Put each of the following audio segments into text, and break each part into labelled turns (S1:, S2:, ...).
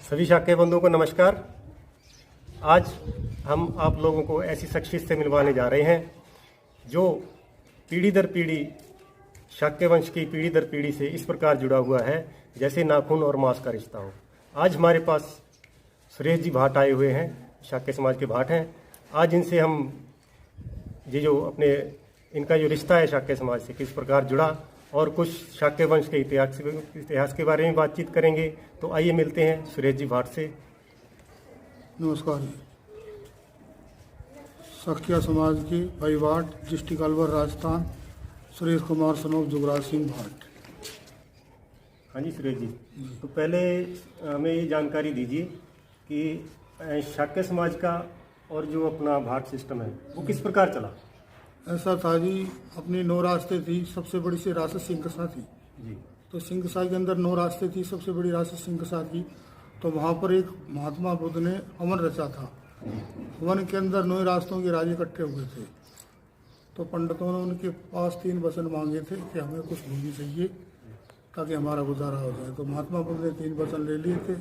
S1: सभी शाक्य बंधुओं को नमस्कार। आज हम आप लोगों को ऐसी शख्सियत से मिलवाने जा रहे हैं जो पीढ़ी दर पीढ़ी शाक्य वंश की पीढ़ी दर पीढ़ी से इस प्रकार जुड़ा हुआ है जैसे नाखून और मांस का रिश्ता हो। आज हमारे पास सुरेश जी भाट आए हुए हैं, शाक्य समाज के भाट हैं। आज इनसे हम ये जो अपने इनका जो रिश्ता है शाक्य समाज से किस प्रकार जुड़ा और कुछ शाक्य वंश के इतिहास के बारे में बातचीत करेंगे। तो आइए मिलते हैं सुरेश जी भाट से।
S2: नमस्कार। शाक्य समाज के भाई भाट, डिस्ट्रिक्ट अलवर, राजस्थान, सुरेश कुमार सनोफ जुगराज सिंह भाट।
S1: हाँ जी सुरेश जी, तो पहले हमें ये जानकारी दीजिए कि शाक्य समाज का और जो अपना भाट सिस्टम है वो किस प्रकार चला।
S2: ऐसा था जी, अपनी 9 रास्ते थी। सबसे बड़ी से राशि सिंहकसा थी
S1: जी।
S2: तो सिंहकसा के अंदर 9 रास्ते थी, सबसे बड़ी राशि सिंहकसा थी। तो वहाँ पर एक महात्मा बुद्ध ने हवन रचा था। हवन के अंदर 9 रास्तों के राजे इकट्ठे हुए थे। तो पंडितों ने उनके पास 3 वचन मांगे थे कि हमें कुछ भूमि चाहिए ताकि हमारा गुजारा हो जाए। तो महात्मा बुद्ध ने 3 वचन ले लिए थे।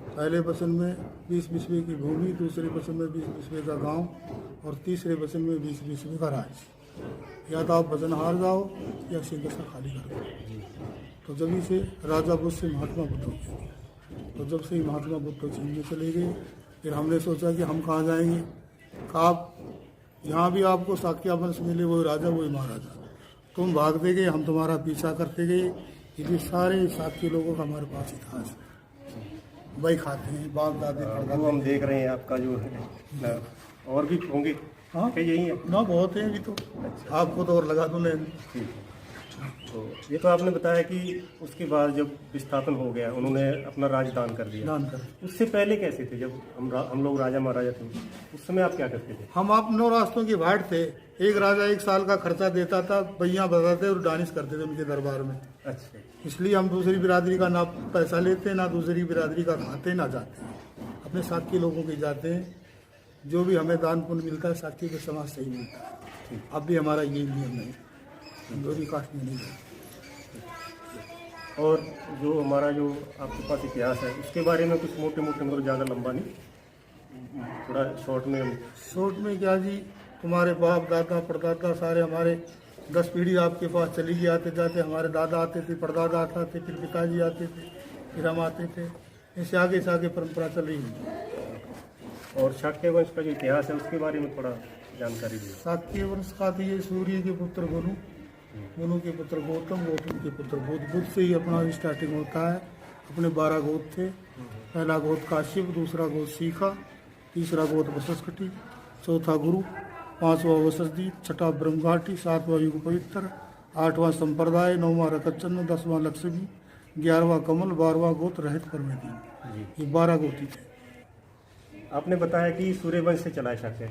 S2: पहले वचन में 20 बिस्वे की भूमि, दूसरे वचन में 20 बिस्वे का गांव और तीसरे वचन में 20 बिस्वे का राज्य। या तो आप वचन हार जाओ या सिंहकसा खाली कर दो। तो जब से राजा बुद्ध से महात्मा बुद्ध हो गए। तो जब से ही महात्मा बुद्ध तो चीन में चले गए। फिर हमने सोचा कि हम कहाँ जाएंगे। आप जहाँ भी आपको शाक्य वंश मिले वही राजा वही महाराजा, तुम भागते गए, हम तुम्हारा पीछा करते गए। ये सारे शाक्य लोगों का हमारे पास इतिहास है। वही खाते हैं बाप दादे
S1: वो हम देख रहे हैं आपका जो है और भी होंगे।
S2: हाँ
S1: यही है
S2: ना, बहुत है अभी तो।
S1: अच्छा।
S2: आपको तो और लगा दूँ लेन।
S1: तो ये तो आपने बताया कि उसके बाद जब विस्थापन हो गया उन्होंने अपना राजदान कर दिया।
S2: दान कर।
S1: उससे पहले कैसे थे जब हम लोग राजा महाराजा थे उस समय आप क्या करते थे।
S2: हम आप 9 रास्तों के भाट थे। एक राजा 1 साल का खर्चा देता था, भैया बताते और डानिश करते थे उनके दरबार में।
S1: अच्छा।
S2: इसलिए हम दूसरी बिरादरी का ना पैसा लेते, ना दूसरी बिरादरी का खाते, ना जाते। अपने शाक्य लोगों के जाते हैं। जो भी हमें दान पुण्य मिलता है शाक्य के समाज से ही मिलता है। अब भी हमारा ये नियम नहीं, दूसरी कास्ट में नहीं है।
S1: और जो हमारा जो आपके पास इतिहास है उसके बारे में कुछ मोटे मोटे मतलब ज़्यादा लंबा नहीं, थोड़ा शॉर्ट में।
S2: शॉर्ट में क्या जी, तुम्हारे बाप दादा परदादा सारे हमारे 10 पीढ़ी आपके पास चली गई। आते जाते हमारे दादा आते थे, परदादा आते थे, फिर पिताजी आते थे, फिर हम आते थे। इससे आगे से आगे परंपरा चल रही है।
S1: और शाक्य वंश का जो इतिहास है उसके बारे में थोड़ा जानकारी दीजिए।
S2: शाक्य वंश का तो ये सूर्य के पुत्र गोनू, गोनू के पुत्र गौतम, गौतम के पुत्र बुद्ध, बुद्ध से ही अपना स्टार्टिंग होता है। अपने 12 गोत्र थे। पहला गोत्र काश्यप, दूसरा गोत्र सीखा, तीसरा गोत्र वशिष्ठी, चौथा गुरु, 5वां वशिष्ठदीप, 6वां ब्रह्मघाटी, 7वां युग पवित्र, 8वां संप्रदाय, 9वां रकतचंद्र, 10वां लक्ष्मी, 11वां कमल, 12वां गोत्र रहित परमेदीन। ये 12 गोत्री थे।
S1: आपने बताया कि सूर्यवंश से चला है शाक्य।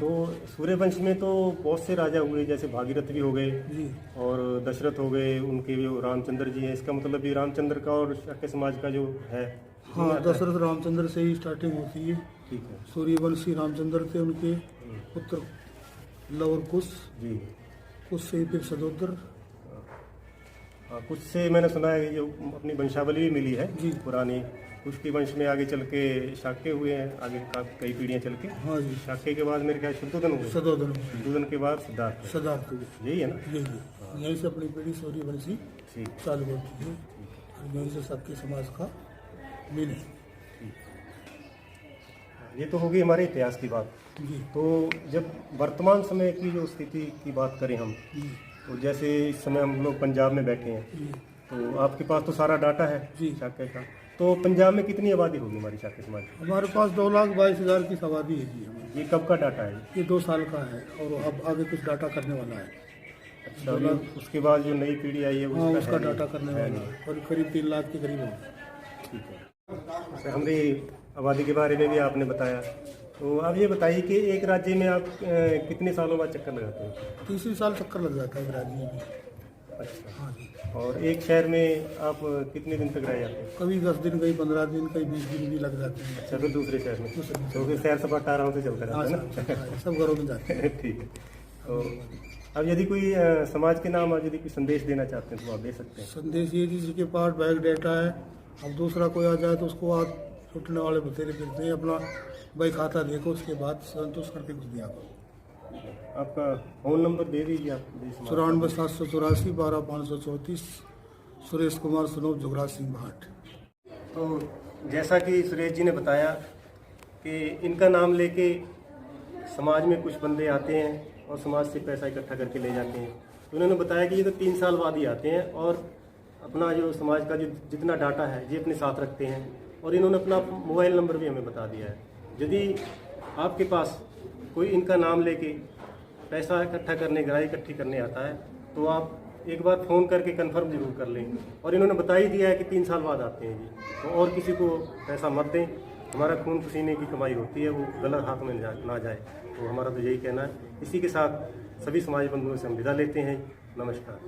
S1: तो सूर्यवंश में तो बहुत से राजा हुए, जैसे भागीरथ भी हो गए और दशरथ हो गए, उनके जो रामचंद्र जी हैं। इसका मतलब भी रामचंद्र का और शाक्य समाज का जो है।
S2: हाँ, दशरथ रामचंद्र से ही स्टार्टिंग होती है।
S1: ठीक है।
S2: सूर्यवंशी रामचंद्र थे, उनके पुत्र लव और कुश
S1: जी।
S2: कुश से फिर सदोदर।
S1: कुछ से मैंने सुना है जो अपनी वंशावली भी मिली है
S2: जी
S1: पुरानी। कुछ के वंश में आगे चल के शाक्य हुए हैं, आगे कई पीढ़ियाँ चल के।
S2: हाँ जी।
S1: शाक्य के बाद मेरे ख्याल शुद्धोधन हुए,
S2: सदोदर,
S1: शुद्धोधन के बाद सिद्धार्थ।
S2: सदार्थ,
S1: यही है ना।
S2: यही यहीं से अपनी पीढ़ी सूर्यवंशी
S1: ठीक।
S2: चालू होती है और यहीं से सबके समाज का मिल।
S1: ये तो होगी हमारे इतिहास की बात।
S2: जी
S1: तो जब वर्तमान समय की जो स्थिति की बात करें हम,
S2: जी
S1: तो जैसे इस समय हम लोग पंजाब में बैठे हैं,
S2: जी
S1: तो आपके पास तो सारा डाटा है
S2: जी।
S1: शाक्य का। तो पंजाब में कितनी आबादी होगी हमारी शाक्य समाज की।
S2: हमारे पास 2,22,000 की आबादी है जी हमारी।
S1: ये कब का डाटा है।
S2: ये 2 साल का है और अब आगे कुछ डाटा करने वाला है।
S1: अच्छा। अभी उसके बाद जो नई पीढ़ी आई है
S2: हाँ, उसका
S1: है
S2: डाटा
S1: नहीं।
S2: करने वाला है और करीब 3 लाख के करीब है।
S1: ठीक है। तो हमारी आबादी के बारे में भी आपने बताया। तो आप ये बताइए कि एक राज्य में आप कितने सालों बाद चक्कर लगाते हैं।
S2: 3 साल चक्कर लग जाता है राज्य में।
S1: अच्छा।
S2: हाँ जी।
S1: और एक शहर में आप कितने दिन तक रह जाते हैं।
S2: कभी 10 दिन, कभी 15 दिन, कभी 20 दिन भी लग जाते हैं।
S1: अच्छा। फिर दूसरे शहर में,
S2: दूसरे में।
S1: तो फिर शहर सपाटा आराम से चलता
S2: हाँ,
S1: रहता है ना।
S2: सब घरों में जाते हैं।
S1: ठीक है। तो अब यदि कोई समाज के नाम यदि कोई संदेश देना चाहते हैं तो आप दे सकते हैं।
S2: संदेश ये जी, जिसके पास बैग डेटा है, अब दूसरा कोई आ जाए तो उसको आप छुटने वाले बतेरे फिरते हैं। अपना भाई खाता देखो, उसके बाद संतोष करके कुछ दिया करो।
S1: आपका फ़ोन नंबर दे दीजिए आप।
S2: 94,784 12 534। सुरेश कुमार सनोप जुगराज सिंह भाट।
S1: तो जैसा कि सुरेश जी ने बताया कि इनका नाम लेके समाज में कुछ बंदे आते हैं और समाज से पैसा इकट्ठा करके ले जाते हैं। तो उन्होंने बताया कि ये तो 3 साल बाद ही आते हैं और अपना जो समाज का जो जितना डाटा है ये अपने साथ रखते हैं, और इन्होंने अपना मोबाइल नंबर भी हमें बता दिया है। यदि आपके पास कोई इनका नाम लेके पैसा इकट्ठा करने, गराई इकट्ठी करने आता है, तो आप एक बार फ़ोन करके कंफर्म जरूर कर लें। और इन्होंने बता ही दिया है कि 3 साल बाद आते हैं जी, तो और किसी को पैसा मत दें। हमारा खून पसीने की कमाई होती है, वो गलत हाथ में ना जाए। तो हमारा तो यही कहना है। इसी के साथ सभी समाज बंधुओं से हम विदा लेते हैं। नमस्कार।